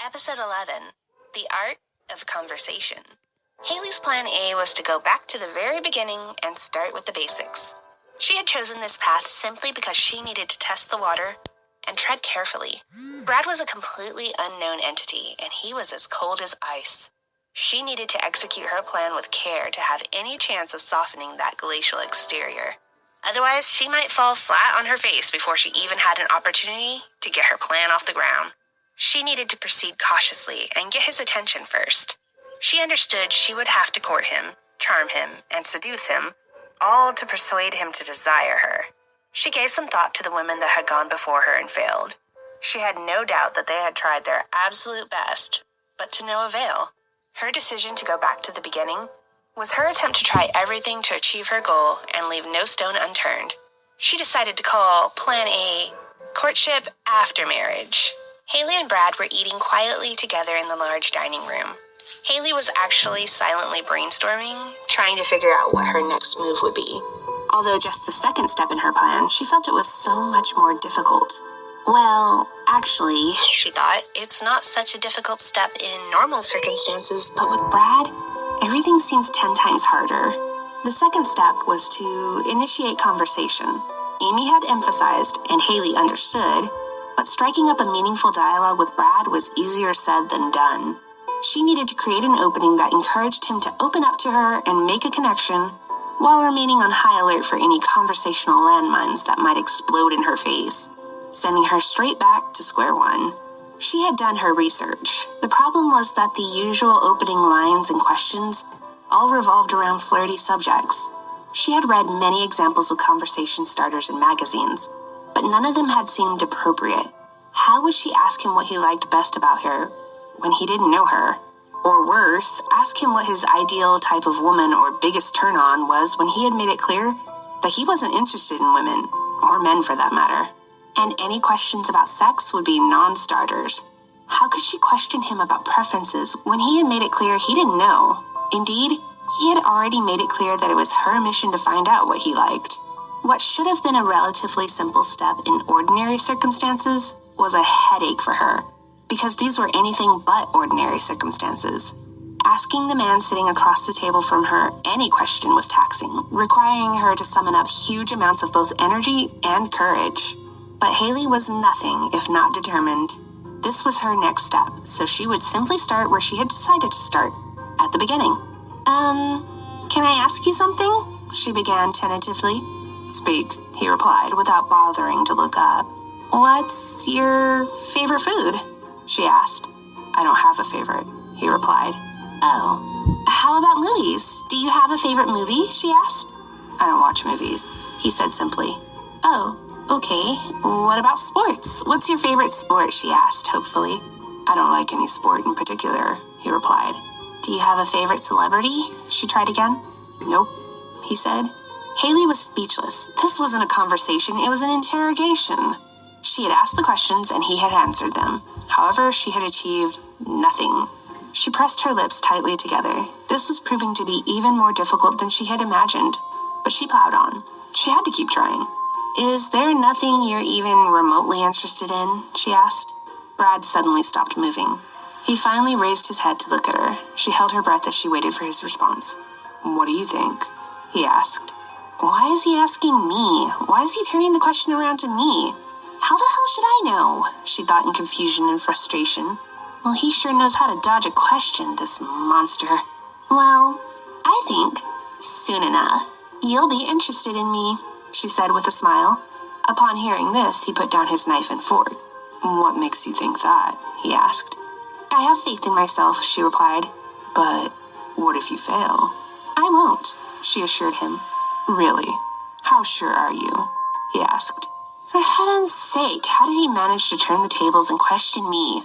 Episode 11, The Art of Conversation. Haley's plan A was to go back to the very beginning and start with the basics. She had chosen this path simply because she needed to test the water and tread carefully. Brad was a completely unknown entity, and he was as cold as ice. She needed to execute her plan with care to have any chance of softening that glacial exterior. Otherwise, she might fall flat on her face before she even had an opportunity to get her plan off the ground. She needed to proceed cautiously and get his attention first. She understood she would have to court him, charm him, and seduce him, all to persuade him to desire her. She gave some thought to the women that had gone before her and failed. She had no doubt that they had tried their absolute best, but to no avail. Her decision to go back to the beginning was her attempt to try everything to achieve her goal and leave no stone unturned. She decided to call Plan A Courtship After Marriage. Haley and Brad were eating quietly together in the large dining room. Haley was actually silently brainstorming, trying to figure out what her next move would be. Although just the second step in her plan, she felt it was so much more difficult. Well, actually, she thought, it's not such a difficult step in normal circumstances, but with Brad, everything seems 10 times harder. The second step was to initiate conversation. Amy had emphasized, and Haley understood, but striking up a meaningful dialogue with Brad was easier said than done. She needed to create an opening that encouraged him to open up to her and make a connection, while remaining on high alert for any conversational landmines that might explode in her face, sending her straight back to square one. She had done her research. The problem was that the usual opening lines and questions all revolved around flirty subjects. She had read many examples of conversation starters in magazines, but none of them had seemed appropriate. How would she ask him what he liked best about her when he didn't know her? Or worse, ask him what his ideal type of woman or biggest turn-on was when he had made it clear that he wasn't interested in women, or men for that matter. And any questions about sex would be non-starters. How could she question him about preferences when he had made it clear he didn't know? Indeed, he had already made it clear that it was her mission to find out what he liked. What should have been a relatively simple step in ordinary circumstances was a headache for her, because these were anything but ordinary circumstances. Asking the man sitting across the table from her any question was taxing, requiring her to summon up huge amounts of both energy and courage. But Haley was nothing if not determined. This was her next step, so she would simply start where she had decided to start, at the beginning. Can I ask you something? She began tentatively. Speak, he replied, without bothering to look up. What's your favorite food? She asked. I don't have a favorite, he replied. Oh, how about movies? Do you have a favorite movie? She asked. I don't watch movies, he said simply. Oh, okay. What about sports? What's your favorite sport? She asked, hopefully. I don't like any sport in particular, he replied. Do you have a favorite celebrity? She tried again. Nope, he said. Haley was speechless. This wasn't a conversation, it was an interrogation. She had asked the questions and he had answered them. However, she had achieved nothing. She pressed her lips tightly together. This was proving to be even more difficult than she had imagined. But she plowed on. She had to keep trying. Is there nothing you're even remotely interested in? She asked. Brad suddenly stopped moving. He finally raised his head to look at her. She held her breath as she waited for his response. What do you think? He asked. Why is he asking me? Why is he turning the question around to me? How the hell should I know? She thought in confusion and frustration. Well, he sure knows how to dodge a question, this monster. Well, I think, soon enough, you'll be interested in me, she said with a smile. Upon hearing this, he put down his knife and fork. What makes you think that? He asked. I have faith in myself, she replied. But what if you fail? I won't, she assured him. Really? How sure are you? He asked. For heaven's sake, how did he manage to turn the tables and question me?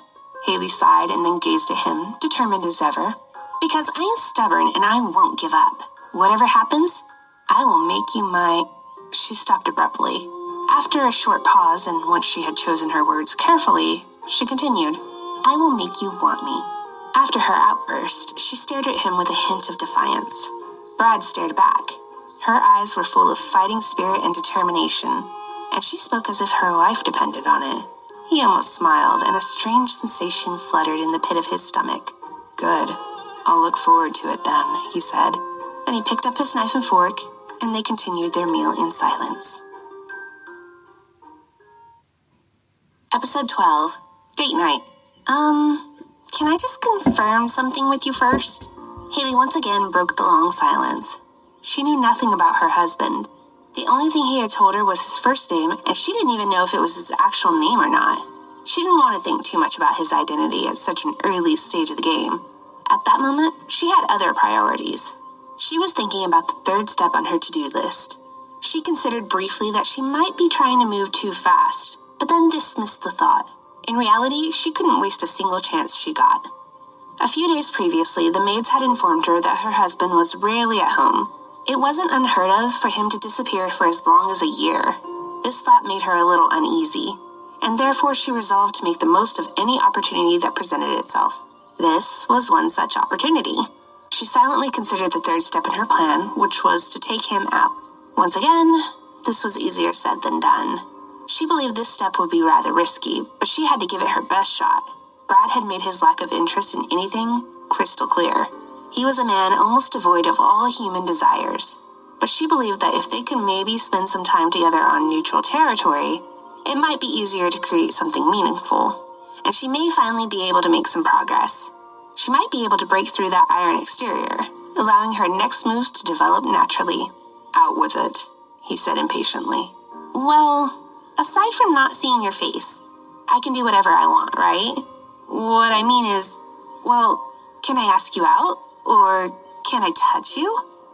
Haley sighed and then gazed at him, determined as ever. Because I am stubborn and I won't give up. Whatever happens, I will make you my... She stopped abruptly. After a short pause, and once she had chosen her words carefully, she continued, I will make you want me. After her outburst, she stared at him with a hint of defiance. Brad stared back. Her eyes were full of fighting spirit and determination, and she spoke as if her life depended on it. He almost smiled, and a strange sensation fluttered in the pit of his stomach. "Good. I'll look forward to it then," he said. Then he picked up his knife and fork, and they continued their meal in silence. Episode 12, Date Night. Can I just confirm something with you first? Haley once again broke the long silence. She knew nothing about her husband. The only thing he had told her was his first name, and she didn't even know if it was his actual name or not. She didn't want to think too much about his identity at such an early stage of the game. At that moment, she had other priorities. She was thinking about the third step on her to-do list. She considered briefly that she might be trying to move too fast, but then dismissed the thought. In reality, she couldn't waste a single chance she got. A few days previously, the maids had informed her that her husband was rarely at home. It wasn't unheard of for him to disappear for as long as a year. This thought made her a little uneasy, and therefore she resolved to make the most of any opportunity that presented itself. This was one such opportunity. She silently considered the third step in her plan, which was to take him out. Once again, this was easier said than done. She believed this step would be rather risky, but she had to give it her best shot. Brad had made his lack of interest in anything crystal clear. He was a man almost devoid of all human desires, but she believed that if they could maybe spend some time together on neutral territory, it might be easier to create something meaningful, and she may finally be able to make some progress. She might be able to break through that iron exterior, allowing her next moves to develop naturally. "Out with it," he said impatiently. "Well, aside from not seeing your face, I can do whatever I want, right? What I mean is, well, can I ask you out? Or can I touch you?"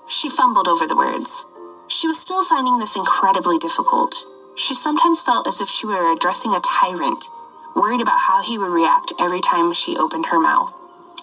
She fumbled over the words. She was still finding this incredibly difficult. She sometimes felt as if she were addressing a tyrant, worried about how he would react every time she opened her mouth.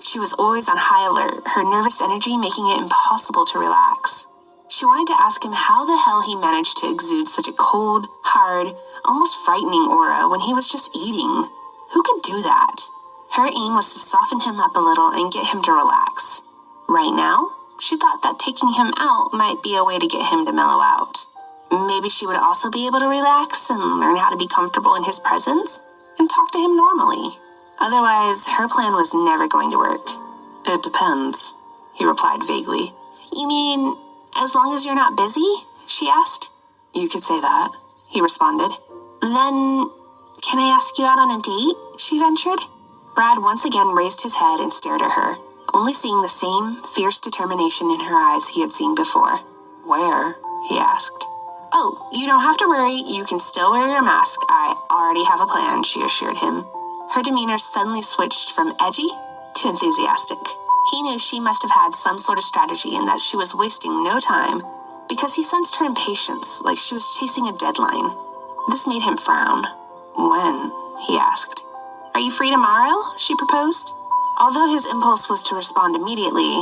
She was always on high alert, her nervous energy making it impossible to relax. She wanted to ask him how the hell he managed to exude such a cold, hard, almost frightening aura when he was just eating. Who could do that? Her aim was to soften him up a little and get him to relax. Right now, she thought that taking him out might be a way to get him to mellow out. Maybe she would also be able to relax and learn how to be comfortable in his presence and talk to him normally. Otherwise, her plan was never going to work. "It depends," he replied vaguely. "You mean, as long as you're not busy?" she asked. "You could say that," he responded. "Then, can I ask you out on a date?" she ventured. Brad once again raised his head and stared at her, only seeing the same fierce determination in her eyes he had seen before. "Where?" he asked. "Oh, you don't have to worry. You can still wear your mask. I already have a plan," she assured him. Her demeanor suddenly switched from edgy to enthusiastic. He knew she must have had some sort of strategy and that she was wasting no time, because he sensed her impatience, like she was chasing a deadline. This made him frown. "When?" he asked. "Are you free tomorrow?" she proposed. Although his impulse was to respond immediately,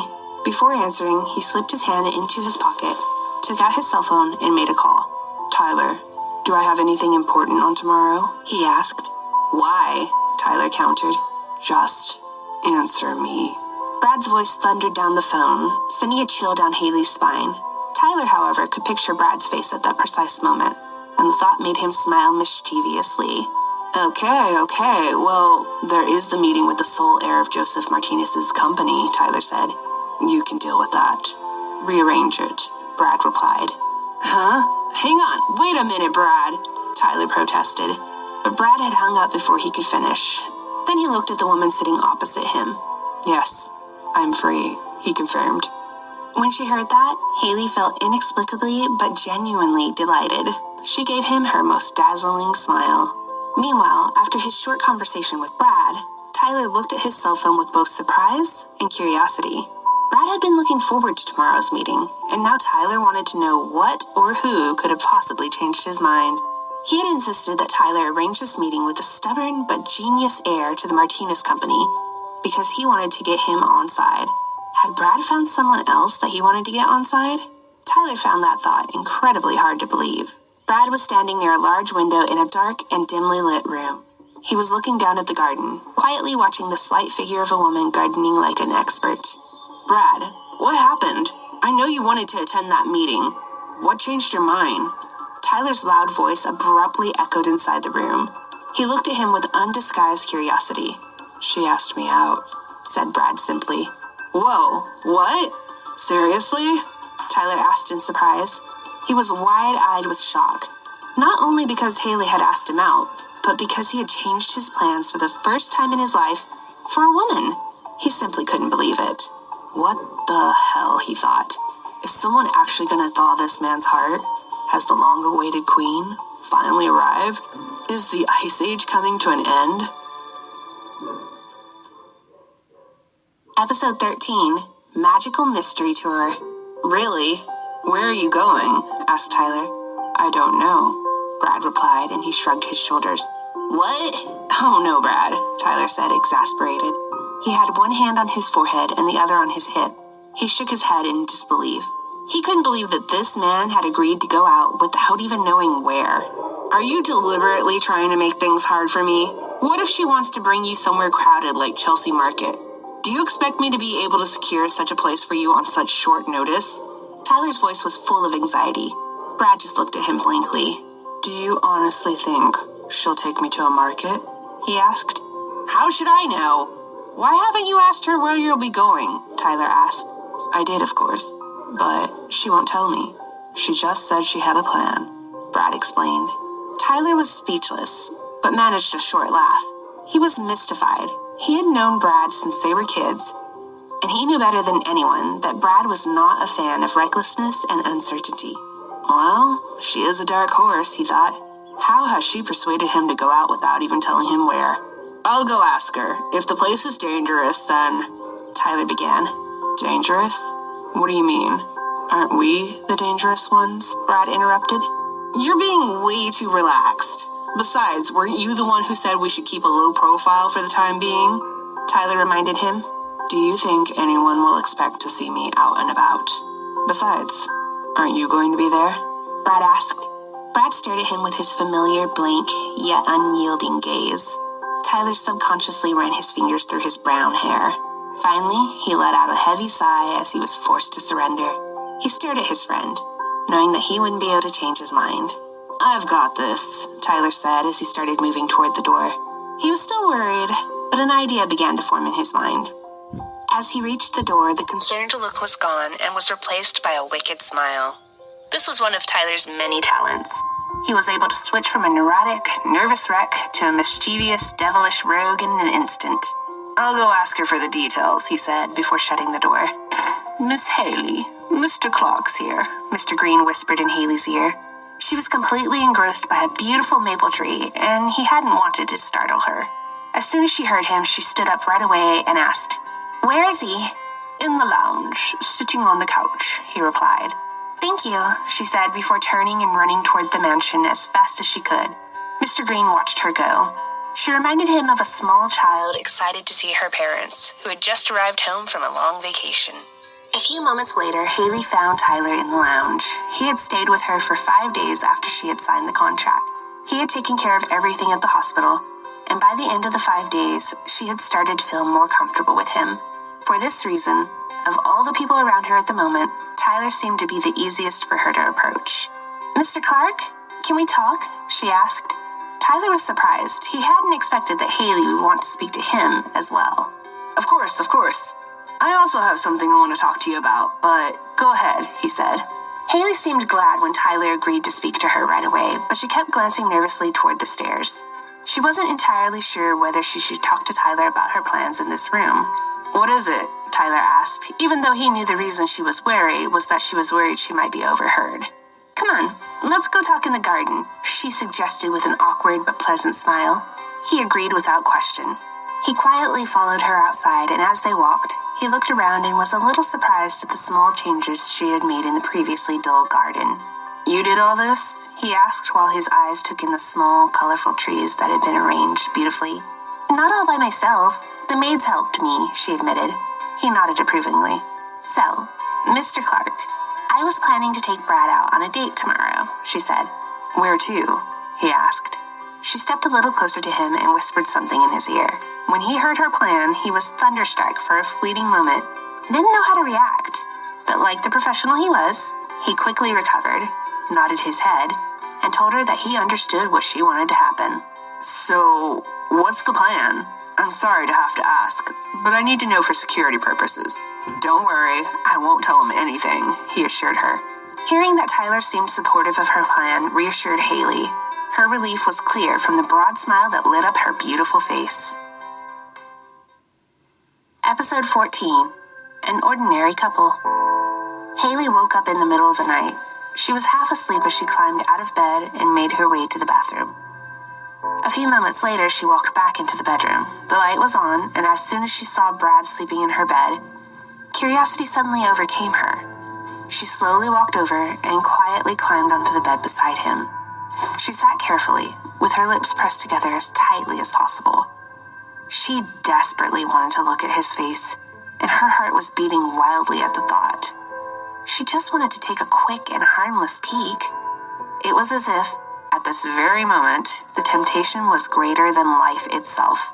before answering, he slipped his hand into his pocket, took out his cell phone, and made a call. "Tyler, do I have anything important on tomorrow?" he asked. "Why?" Tyler countered. "Just answer me." Brad's voice thundered down the phone, sending a chill down Haley's spine. Tyler, however, could picture Brad's face at that precise moment, and the thought made him smile mischievously. Okay, well, there is the meeting with the sole heir of Joseph Martinez's company," Tyler said. "You can deal with that. Rearrange it," Brad replied. "Huh? Hang on, wait a minute, Brad," Tyler protested. But Brad had hung up before he could finish. Then he looked at the woman sitting opposite him. "Yes, I'm free," he confirmed. When she heard that, Haley felt inexplicably but genuinely delighted. She gave him her most dazzling smile. Meanwhile, after his short conversation with Brad, Tyler looked at his cell phone with both surprise and curiosity. Brad had been looking forward to tomorrow's meeting, and now Tyler wanted to know what or who could have possibly changed his mind. He had insisted that Tyler arrange this meeting with a stubborn but genius heir to the Martinez company because he wanted to get him on side. Had Brad found someone else that he wanted to get on side? Tyler found that thought incredibly hard to believe. Brad was standing near a large window in a dark and dimly lit room. He was looking down at the garden, quietly watching the slight figure of a woman gardening like an expert. "Brad, what happened? I know you wanted to attend that meeting. What changed your mind?" Tyler's loud voice abruptly echoed inside the room. He looked at him with undisguised curiosity. "She asked me out," said Brad simply. "Whoa, what? Seriously?" Tyler asked in surprise. He was wide-eyed with shock, not only because Haley had asked him out, but because he had changed his plans for the first time in his life for a woman. He simply couldn't believe it. What the hell, he thought. Is someone actually going to thaw this man's heart? Has the long-awaited queen finally arrived? Is the Ice Age coming to an end? Episode 13, Magical Mystery Tour. "Really? Where are you going?" asked Tyler. "I don't know," Brad replied, and he shrugged his shoulders. "What? Oh no, Brad," Tyler said, exasperated. He had one hand on his forehead and the other on his hip. He shook his head in disbelief. He couldn't believe that this man had agreed to go out without even knowing where. "Are you deliberately trying to make things hard for me? What if she wants to bring you somewhere crowded like Chelsea Market? Do you expect me to be able to secure such a place for you on such short notice?" Tyler's voice was full of anxiety. Brad just looked at him blankly. "Do you honestly think she'll take me to a market?" he asked. "How should I know? Why haven't you asked her where you'll be going?" Tyler asked. "I did, of course, but she won't tell me. She just said she had a plan," Brad explained. Tyler was speechless, but managed a short laugh. He was mystified. He had known Brad since they were kids, and he knew better than anyone that Brad was not a fan of recklessness and uncertainty. Well, she is a dark horse, he thought. How has she persuaded him to go out without even telling him where? "I'll go ask her. If the place is dangerous, then..." Tyler began. "Dangerous? What do you mean? Aren't we the dangerous ones?" Brad interrupted. "You're being way too relaxed. Besides, weren't you the one who said we should keep a low profile for the time being?" Tyler reminded him. "Do you think anyone will expect to see me out and about? Besides, aren't you going to be there?" Brad asked. Brad stared at him with his familiar, blank, yet unyielding gaze. Tyler subconsciously ran his fingers through his brown hair. Finally, he let out a heavy sigh as he was forced to surrender. He stared at his friend, knowing that he wouldn't be able to change his mind. "I've got this," Tyler said as he started moving toward the door. He was still worried, but an idea began to form in his mind. As he reached the door, the concerned look was gone and was replaced by a wicked smile. This was one of Tyler's many talents. He was able to switch from a neurotic, nervous wreck to a mischievous, devilish rogue in an instant. "I'll go ask her for the details," he said before shutting the door. "Miss Haley, Mr. Clark's here," Mr. Green whispered in Haley's ear. She was completely engrossed by a beautiful maple tree, and he hadn't wanted to startle her. As soon as she heard him, she stood up right away and asked, "Where is he?" "In the lounge, sitting on the couch," he replied. "Thank you," she said before turning and running toward the mansion as fast as she could. Mr. Green watched her go. She reminded him of a small child excited to see her parents, who had just arrived home from a long vacation. A few moments later, Haley found Tyler in the lounge. He had stayed with her for 5 days after she had signed the contract. He had taken care of everything at the hospital, and by the end of the 5 days, she had started to feel more comfortable with him. For this reason, of all the people around her at the moment, Tyler seemed to be the easiest for her to approach. "Mr. Clark, can we talk?" she asked. Tyler was surprised. He hadn't expected that Haley would want to speak to him as well. Of course. I also have something I want to talk to you about, but go ahead," he said. Haley seemed glad when Tyler agreed to speak to her right away, but she kept glancing nervously toward the stairs. She wasn't entirely sure whether she should talk to Tyler about her plans in this room. "What is it?" Tyler asked, even though he knew the reason she was wary was that she was worried she might be overheard. "Come on, let's go talk in the garden," she suggested with an awkward but pleasant smile. He agreed without question. He quietly followed her outside, and as they walked, he looked around and was a little surprised at the small changes she had made in the previously dull garden. "You did all this?" he asked while his eyes took in the small, colorful trees that had been arranged beautifully. "Not all by myself. The maids helped me," she admitted. He nodded approvingly. "So, Mr. Clark, I was planning to take Brad out on a date tomorrow," she said. "Where to?" he asked. She stepped a little closer to him and whispered something in his ear. When he heard her plan, he was thunderstruck for a fleeting moment and didn't know how to react. But like the professional he was, he quickly recovered, nodded his head, and told her that he understood what she wanted to happen. So, what's the plan? I'm sorry to have to ask, but I need to know for security purposes. Don't worry, I won't tell him anything, he assured her. Hearing that Tyler seemed supportive of her plan reassured Haley. Her relief was clear from the broad smile that lit up her beautiful face. Episode 14. An Ordinary Couple. Haley woke up in the middle of the night. She was half asleep as she climbed out of bed and made her way to the bathroom. A few moments later, she walked back into the bedroom. The light was on, and as soon as she saw Brad sleeping in her bed, curiosity suddenly overcame her. She slowly walked over and quietly climbed onto the bed beside him. She sat carefully, with her lips pressed together as tightly as possible. She desperately wanted to look at his face, and her heart was beating wildly at the thought. She just wanted to take a quick and harmless peek. It was as if, at this very moment, the temptation was greater than life itself.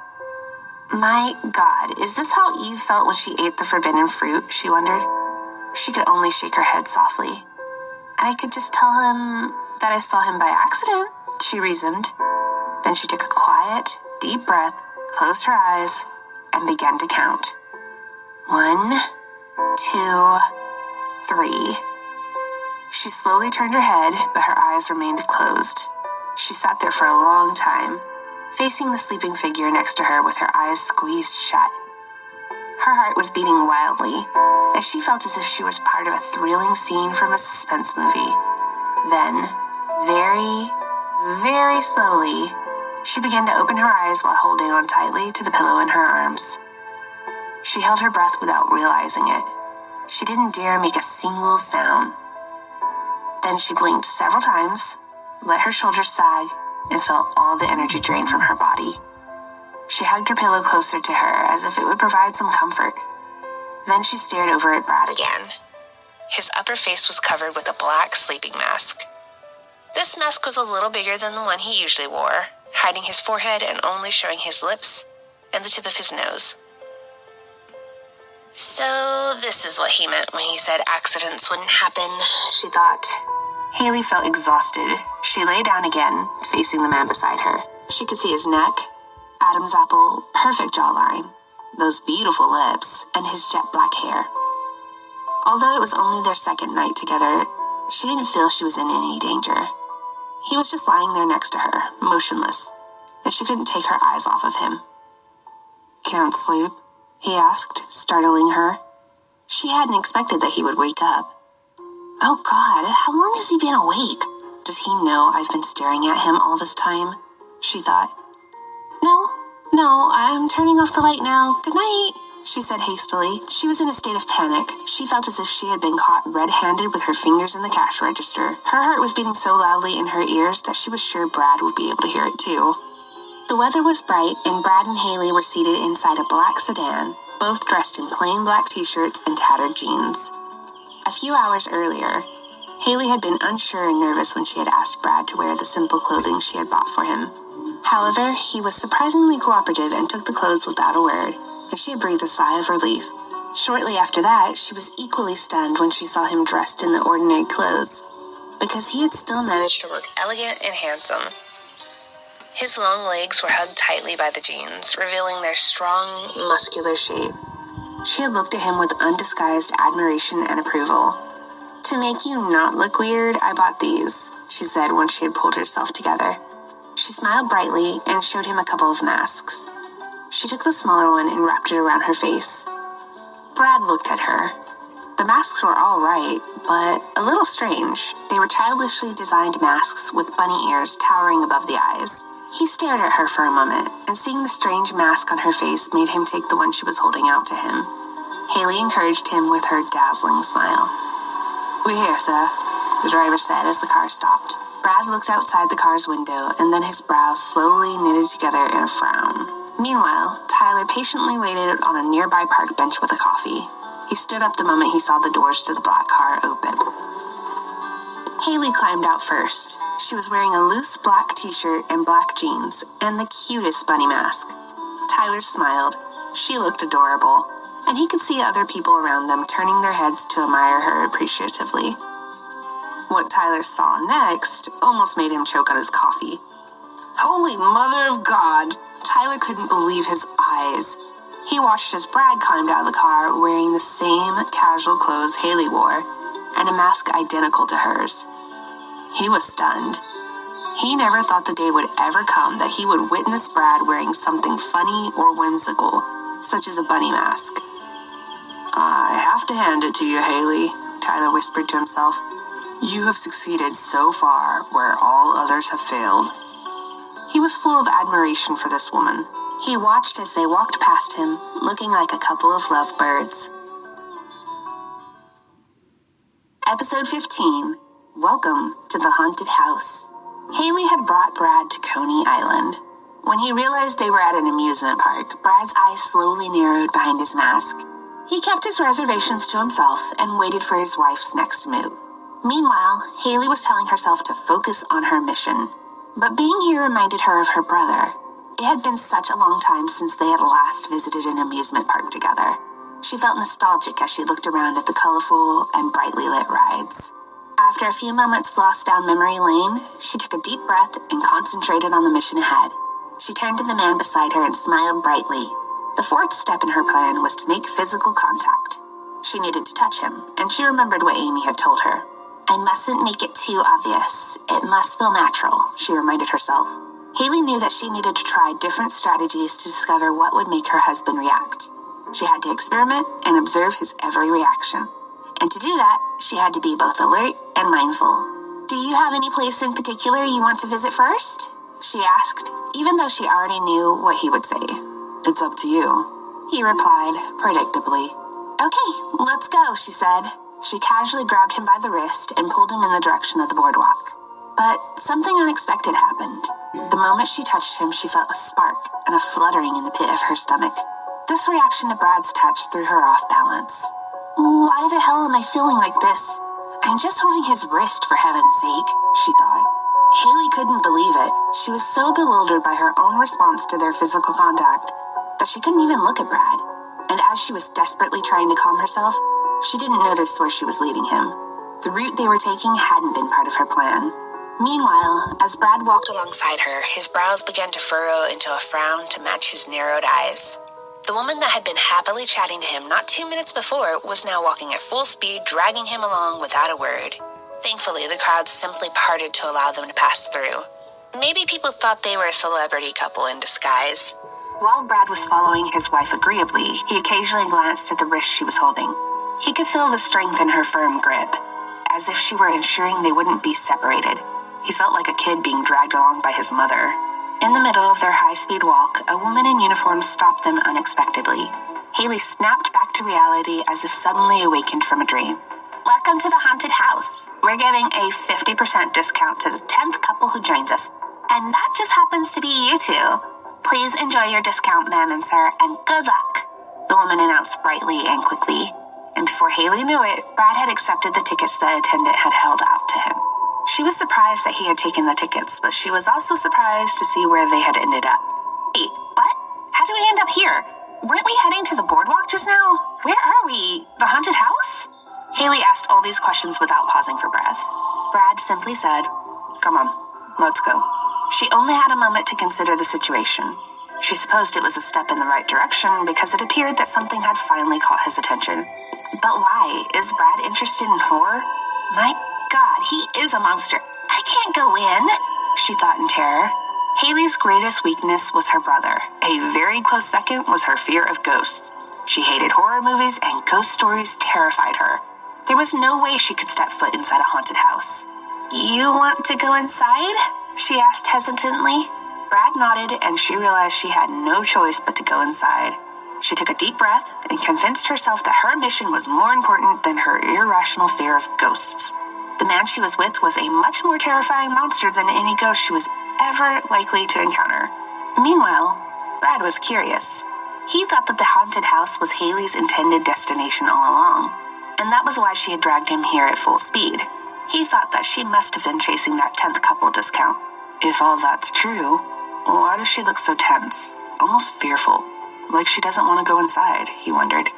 My God, is this how Eve felt when she ate the forbidden fruit, she wondered. She could only shake her head softly. I could just tell him that I saw him by accident, she reasoned. Then she took a quiet, deep breath, closed her eyes, and began to count. 1, 2, 3. She slowly turned her head, but her eyes remained closed. She sat there for a long time, facing the sleeping figure next to her with her eyes squeezed shut. Her heart was beating wildly, as she felt as if she was part of a thrilling scene from a suspense movie. Then, very, very slowly, she began to open her eyes while holding on tightly to the pillow in her arms. She held her breath without realizing it. She didn't dare make a single sound. Then she blinked several times, let her shoulders sag, and felt all the energy drain from her body. She hugged her pillow closer to her as if it would provide some comfort. Then she stared over at Brad again. His upper face was covered with a black sleeping mask. This mask was a little bigger than the one he usually wore, hiding his forehead and only showing his lips and the tip of his nose. So this is what he meant when he said accidents wouldn't happen, she thought. Haley felt exhausted. She lay down again, facing the man beside her. She could see his neck, Adam's apple, perfect jawline, those beautiful lips, and his jet black hair. Although it was only their second night together, she didn't feel she was in any danger. He was just lying there next to her, motionless, and she couldn't take her eyes off of him. Can't sleep? He asked, startling her. She hadn't expected that he would wake up. Oh God, how long has he been awake? Does he know I've been staring at him all this time? She thought. No, I'm turning off the light now. Good night, she said hastily. She was in a state of panic. She felt as if she had been caught red-handed with her fingers in the cash register. Her heart was beating so loudly in her ears that she was sure Brad would be able to hear it too. The weather was bright, and Brad and Haley were seated inside a black sedan, both dressed in plain black t-shirts and tattered jeans. A few hours earlier, Haley had been unsure and nervous when she had asked Brad to wear the simple clothing she had bought for him. However, he was surprisingly cooperative and took the clothes without a word, and she breathed a sigh of relief. Shortly after that, she was equally stunned when she saw him dressed in the ordinary clothes, because he had still managed to look elegant and handsome. His long legs were hugged tightly by the jeans, revealing their strong, muscular shape. She had looked at him with undisguised admiration and approval. To make you not look weird, I bought these, she said when she had pulled herself together. She smiled brightly and showed him a couple of masks. She took the smaller one and wrapped it around her face. Brad looked at her. The masks were all right, but a little strange. They were childishly designed masks with bunny ears towering above the eyes. He stared at her for a moment, and seeing the strange mask on her face made him take the one she was holding out to him. Haley encouraged him with her dazzling smile. "We're here, sir," the driver said as the car stopped. Brad looked outside the car's window, and then his brows slowly knitted together in a frown. Meanwhile, Tyler patiently waited on a nearby park bench with a coffee. He stood up the moment he saw the doors to the black car open. Haley climbed out first. She was wearing a loose black t-shirt and black jeans, and the cutest bunny mask. Tyler smiled. She looked adorable, and he could see other people around them turning their heads to admire her appreciatively. What Tyler saw next almost made him choke on his coffee. Holy Mother of God! Tyler couldn't believe his eyes. He watched as Brad climbed out of the car wearing the same casual clothes Haley wore and a mask identical to hers. He was stunned. He never thought the day would ever come that he would witness Brad wearing something funny or whimsical, such as a bunny mask. I have to hand it to you, Haley, Tyler whispered to himself. You have succeeded so far where all others have failed. He was full of admiration for this woman. He watched as they walked past him, looking like a couple of lovebirds. Episode 15, Welcome to the Haunted House. Haley had brought Brad to Coney Island. When he realized they were at an amusement park, Brad's eyes slowly narrowed behind his mask. He kept his reservations to himself and waited for his wife's next move. Meanwhile, Haley was telling herself to focus on her mission. But being here reminded her of her brother. It had been such a long time since they had last visited an amusement park together. She felt nostalgic as she looked around at the colorful and brightly lit rides. After a few moments lost down memory lane, she took a deep breath and concentrated on the mission ahead. She turned to the man beside her and smiled brightly. The fourth step in her plan was to make physical contact. She needed to touch him, and she remembered what Amy had told her. I mustn't make it too obvious. It must feel natural, she reminded herself. Haley knew that she needed to try different strategies to discover what would make her husband react. She had to experiment and observe his every reaction. And to do that, she had to be both alert and mindful. Do you have any place in particular you want to visit first? She asked, even though she already knew what he would say. It's up to you, he replied, predictably. Okay, let's go, she said. She casually grabbed him by the wrist and pulled him in the direction of the boardwalk. But something unexpected happened. The moment she touched him, she felt a spark and a fluttering in the pit of her stomach. This reaction to Brad's touch threw her off balance. Why the hell am I feeling like this? I'm just holding his wrist, for heaven's sake, she thought. Haley couldn't believe it. She was so bewildered by her own response to their physical contact that she couldn't even look at Brad. And as she was desperately trying to calm herself, she didn't notice where she was leading him. The route they were taking hadn't been part of her plan. Meanwhile, as Brad walked alongside her, his brows began to furrow into a frown to match his narrowed eyes. The woman that had been happily chatting to him not 2 minutes before was now walking at full speed, dragging him along without a word. Thankfully, the crowd simply parted to allow them to pass through. Maybe people thought they were a celebrity couple in disguise. While Brad was following his wife agreeably, he occasionally glanced at the wrist she was holding. He could feel the strength in her firm grip, as if she were ensuring they wouldn't be separated. He felt like a kid being dragged along by his mother. In the middle of their high-speed walk, a woman in uniform stopped them unexpectedly. Haley snapped back to reality as if suddenly awakened from a dream. Welcome to the haunted house. We're giving a 50% discount to the 10th couple who joins us. And that just happens to be you two. Please enjoy your discount, ma'am and sir, and good luck, the woman announced brightly and quickly. And before Haley knew it, Brad had accepted the tickets the attendant had held out to him. She was surprised that he had taken the tickets, but she was also surprised to see where they had ended up. Wait, what? How did we end up here? Weren't we heading to the boardwalk just now? Where are we? The haunted house? Haley asked all these questions without pausing for breath. Brad simply said, Come on, let's go. She only had a moment to consider the situation. She supposed it was a step in the right direction because it appeared that something had finally caught his attention. But why? Is Brad interested in horror? My God, he is a monster. I can't go in, she thought in terror. Haley's greatest weakness was her brother. A very close second was her fear of ghosts. She hated horror movies, and ghost stories terrified her. There was no way she could step foot inside a haunted house. You want to go inside? She asked hesitantly. Brad nodded, and she realized she had no choice but to go inside. She took a deep breath and convinced herself that her mission was more important than her irrational fear of ghosts. The man she was with was a much more terrifying monster than any ghost she was ever likely to encounter. Meanwhile, Brad was curious. He thought that the haunted house was Haley's intended destination all along, and that was why she had dragged him here at full speed. He thought that she must have been chasing that 10th couple discount. If all that's true, why does she look so tense, almost fearful, like she doesn't want to go inside, he wondered.